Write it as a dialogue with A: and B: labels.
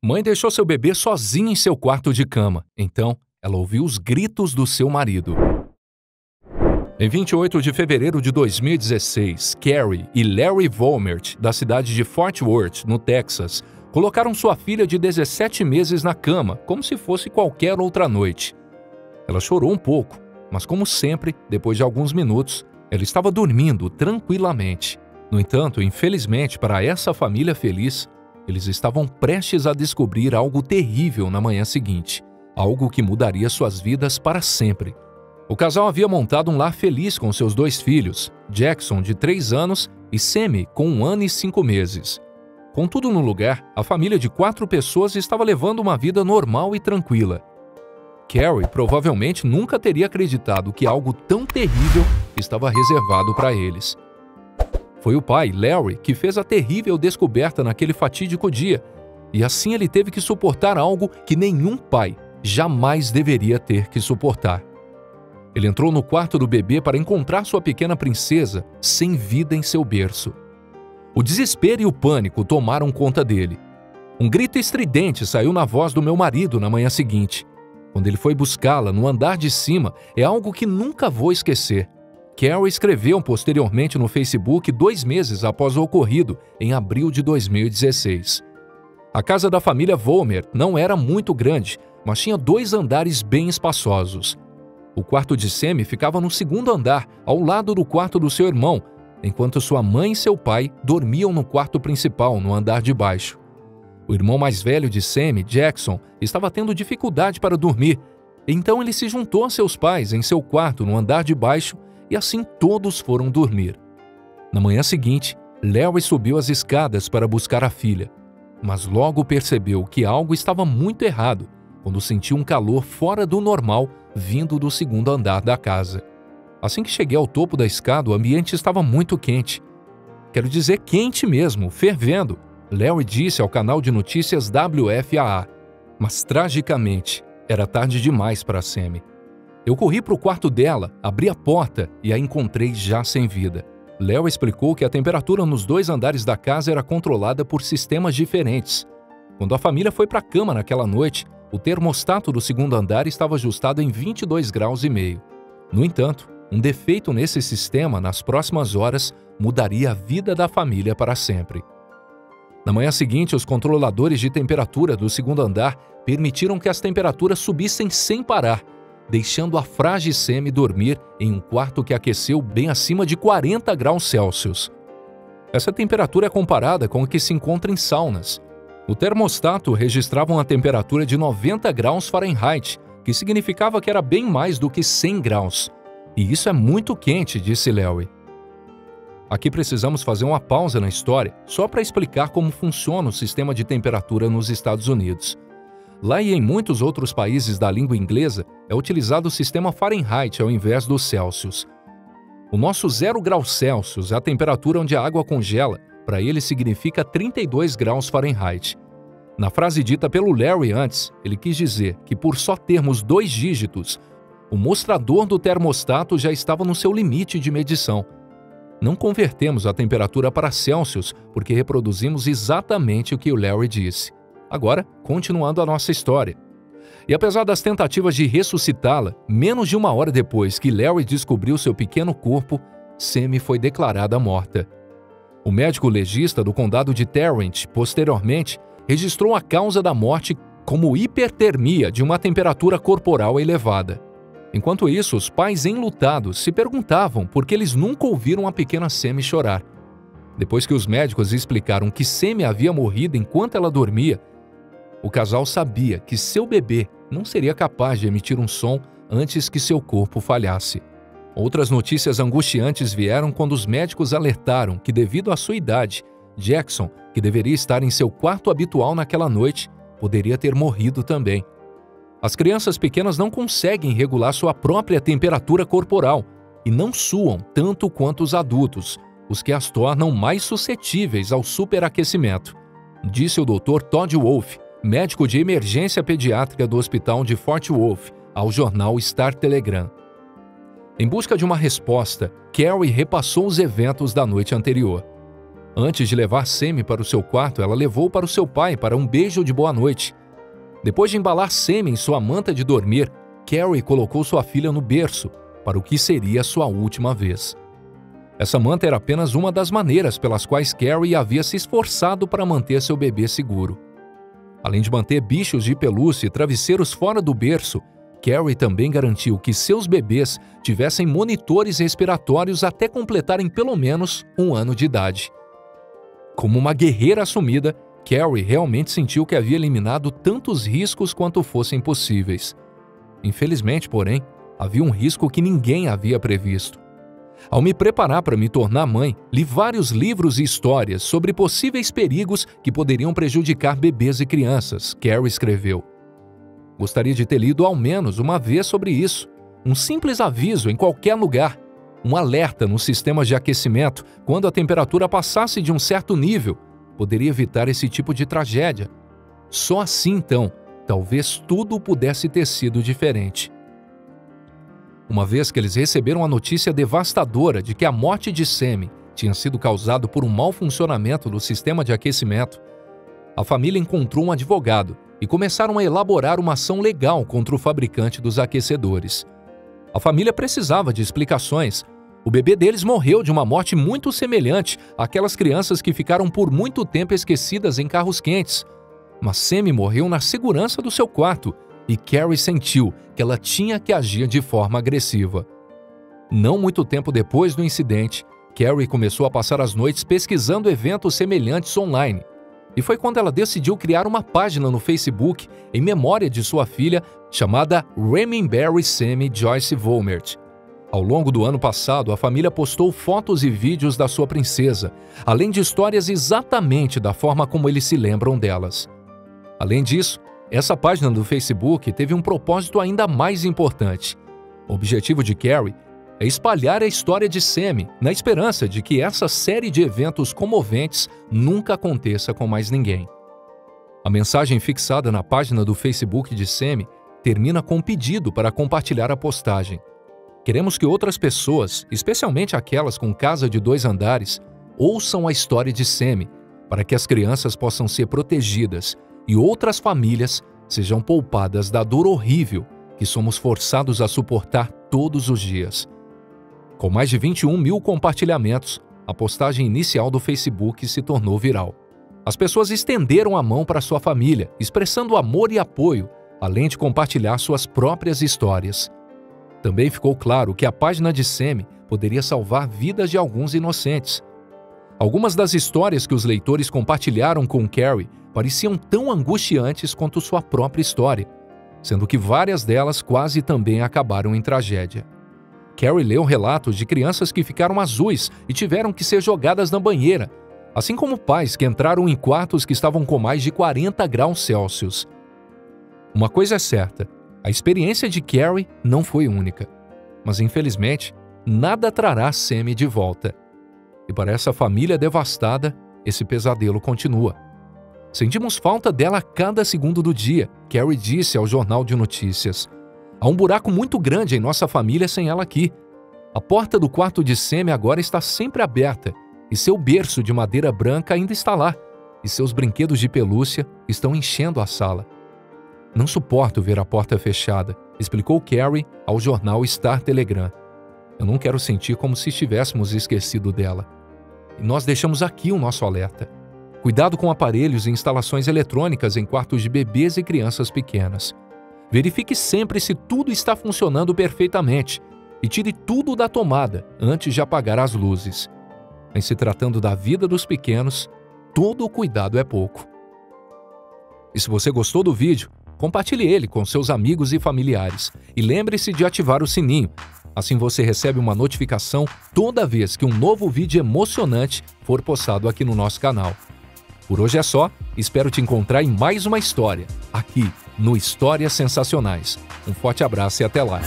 A: Mãe deixou seu bebê sozinho em seu quarto de cama. Então, ela ouviu os gritos do seu marido. Em 28 de fevereiro de 2016, Carrie e Larry Volmert, da cidade de Fort Worth, no Texas, colocaram sua filha de 17 meses na cama, como se fosse qualquer outra noite. Ela chorou um pouco, mas como sempre, depois de alguns minutos, ela estava dormindo tranquilamente. No entanto, infelizmente para essa família feliz, eles estavam prestes a descobrir algo terrível na manhã seguinte, algo que mudaria suas vidas para sempre. O casal havia montado um lar feliz com seus 2 filhos, Jackson, de 3 anos, e Sammy, com 1 ano e 5 meses. Com tudo no lugar, a família de 4 pessoas estava levando uma vida normal e tranquila. Carrie provavelmente nunca teria acreditado que algo tão terrível estava reservado para eles. Foi o pai, Larry, que fez a terrível descoberta naquele fatídico dia, e assim ele teve que suportar algo que nenhum pai jamais deveria ter que suportar. Ele entrou no quarto do bebê para encontrar sua pequena princesa sem vida em seu berço. O desespero e o pânico tomaram conta dele. Um grito estridente saiu na voz do meu marido na manhã seguinte. Quando ele foi buscá-la no andar de cima, é algo que nunca vou esquecer. Carrie escreveu posteriormente no Facebook 2 meses após o ocorrido, em abril de 2016. A casa da família Volmert não era muito grande, mas tinha 2 andares bem espaçosos. O quarto de Sammy ficava no 2º andar, ao lado do quarto do seu irmão, enquanto sua mãe e seu pai dormiam no quarto principal, no andar de baixo. O irmão mais velho de Sammy, Jackson, estava tendo dificuldade para dormir, então ele se juntou a seus pais em seu quarto no andar de baixo e assim todos foram dormir. Na manhã seguinte, Larry subiu as escadas para buscar a filha, mas logo percebeu que algo estava muito errado quando sentiu um calor fora do normal vindo do 2º andar da casa. Assim que cheguei ao topo da escada, o ambiente estava muito quente. Quero dizer quente mesmo, fervendo, Larry disse ao canal de notícias WFAA. Mas tragicamente, era tarde demais para Sammy. Eu corri para o quarto dela, abri a porta e a encontrei já sem vida. Larry explicou que a temperatura nos 2 andares da casa era controlada por sistemas diferentes. Quando a família foi para a cama naquela noite, o termostato do 2º andar estava ajustado em 22,5 graus. No entanto, um defeito nesse sistema nas próximas horas mudaria a vida da família para sempre. Na manhã seguinte, os controladores de temperatura do 2º andar permitiram que as temperaturas subissem sem parar, deixando a frágil Sammy dormir em um quarto que aqueceu bem acima de 40 graus Celsius. Essa temperatura é comparada com o que se encontra em saunas. O termostato registrava uma temperatura de 90 graus Fahrenheit, que significava que era bem mais do que 100 graus. E isso é muito quente, disse Larry. Aqui precisamos fazer uma pausa na história, só para explicar como funciona o sistema de temperatura nos Estados Unidos. Lá e em muitos outros países da língua inglesa, é utilizado o sistema Fahrenheit ao invés do Celsius. O nosso 0 graus Celsius é a temperatura onde a água congela, para ele significa 32 graus Fahrenheit. Na frase dita pelo Larry antes, ele quis dizer que por só termos 2 dígitos, o mostrador do termostato já estava no seu limite de medição. Não convertemos a temperatura para Celsius porque reproduzimos exatamente o que o Larry disse. Agora, continuando a nossa história. E apesar das tentativas de ressuscitá-la, menos de 1 hora depois que Larry descobriu seu pequeno corpo, Sammy foi declarada morta. O médico legista do condado de Tarrant, posteriormente, registrou a causa da morte como hipertermia de uma temperatura corporal elevada. Enquanto isso, os pais enlutados se perguntavam por que eles nunca ouviram a pequena Sammy chorar. Depois que os médicos explicaram que Sammy havia morrido enquanto ela dormia, o casal sabia que seu bebê não seria capaz de emitir um som antes que seu corpo falhasse. Outras notícias angustiantes vieram quando os médicos alertaram que, devido à sua idade, Jackson, que deveria estar em seu quarto habitual naquela noite, poderia ter morrido também. As crianças pequenas não conseguem regular sua própria temperatura corporal e não suam tanto quanto os adultos, os que as tornam mais suscetíveis ao superaquecimento, disse o Dr. Todd Wolfe, médico de emergência pediátrica do Hospital de Fort Worth, ao jornal Star Telegram. Em busca de uma resposta, Carrie repassou os eventos da noite anterior. Antes de levar Sammy para o seu quarto, ela levou para o seu pai para um beijo de boa noite. Depois de embalar Sammy em sua manta de dormir, Carrie colocou sua filha no berço, para o que seria sua última vez. Essa manta era apenas uma das maneiras pelas quais Carrie havia se esforçado para manter seu bebê seguro. Além de manter bichos de pelúcia e travesseiros fora do berço, Carrie também garantiu que seus bebês tivessem monitores respiratórios até completarem pelo menos 1 ano de idade. Como uma guerreira assumida, Carrie realmente sentiu que havia eliminado tantos riscos quanto fossem possíveis. Infelizmente, porém, havia um risco que ninguém havia previsto. Ao me preparar para me tornar mãe, li vários livros e histórias sobre possíveis perigos que poderiam prejudicar bebês e crianças, Carrie escreveu. Gostaria de ter lido ao menos uma vez sobre isso. Um simples aviso em qualquer lugar. Um alerta nos sistemas de aquecimento quando a temperatura passasse de um certo nível poderia evitar esse tipo de tragédia. Só assim, então, talvez tudo pudesse ter sido diferente. Uma vez que eles receberam a notícia devastadora de que a morte de Sammy tinha sido causada por um mau funcionamento do sistema de aquecimento, a família encontrou um advogado e começaram a elaborar uma ação legal contra o fabricante dos aquecedores. A família precisava de explicações. O bebê deles morreu de uma morte muito semelhante àquelas crianças que ficaram por muito tempo esquecidas em carros quentes. Mas Sammy morreu na segurança do seu quarto e Carrie sentiu que ela tinha que agir de forma agressiva. Não muito tempo depois do incidente, Carrie começou a passar as noites pesquisando eventos semelhantes online. E foi quando ela decidiu criar uma página no Facebook em memória de sua filha chamada Remember Sammy Joyce Vollmert. Ao longo do ano passado, a família postou fotos e vídeos da sua princesa, além de histórias exatamente da forma como eles se lembram delas. Além disso, essa página do Facebook teve um propósito ainda mais importante. O objetivo de Carrie é espalhar a história de Sammy, na esperança de que essa série de eventos comoventes nunca aconteça com mais ninguém. A mensagem fixada na página do Facebook de Sammy termina com um pedido para compartilhar a postagem. Queremos que outras pessoas, especialmente aquelas com casa de 2 andares, ouçam a história de Sammy, para que as crianças possam ser protegidas e outras famílias sejam poupadas da dor horrível que somos forçados a suportar todos os dias. Com mais de 21 mil compartilhamentos, a postagem inicial do Facebook se tornou viral. As pessoas estenderam a mão para sua família, expressando amor e apoio, além de compartilhar suas próprias histórias. Também ficou claro que a página de Sammy poderia salvar vidas de alguns inocentes. Algumas das histórias que os leitores compartilharam com Carrie pareciam tão angustiantes quanto sua própria história, sendo que várias delas quase também acabaram em tragédia. Carrie leu relatos de crianças que ficaram azuis e tiveram que ser jogadas na banheira, assim como pais que entraram em quartos que estavam com mais de 40 graus Celsius. Uma coisa é certa, a experiência de Carrie não foi única, mas infelizmente, nada trará Sammy de volta. E para essa família devastada, esse pesadelo continua. Sentimos falta dela a cada segundo do dia, Carrie disse ao jornal de notícias. Há um buraco muito grande em nossa família sem ela aqui. A porta do quarto de Sammy agora está sempre aberta, e seu berço de madeira branca ainda está lá, e seus brinquedos de pelúcia estão enchendo a sala. Não suporto ver a porta fechada, explicou Carrie ao jornal Star Telegram. Eu não quero sentir como se estivéssemos esquecido dela. E nós deixamos aqui o nosso alerta. Cuidado com aparelhos e instalações eletrônicas em quartos de bebês e crianças pequenas. Verifique sempre se tudo está funcionando perfeitamente e tire tudo da tomada antes de apagar as luzes. Em se tratando da vida dos pequenos, todo cuidado é pouco. E se você gostou do vídeo, compartilhe ele com seus amigos e familiares e lembre-se de ativar o sininho. Assim você recebe uma notificação toda vez que um novo vídeo emocionante for postado aqui no nosso canal. Por hoje é só, espero te encontrar em mais uma história, aqui no Histórias Sensacionais. Um forte abraço e até lá!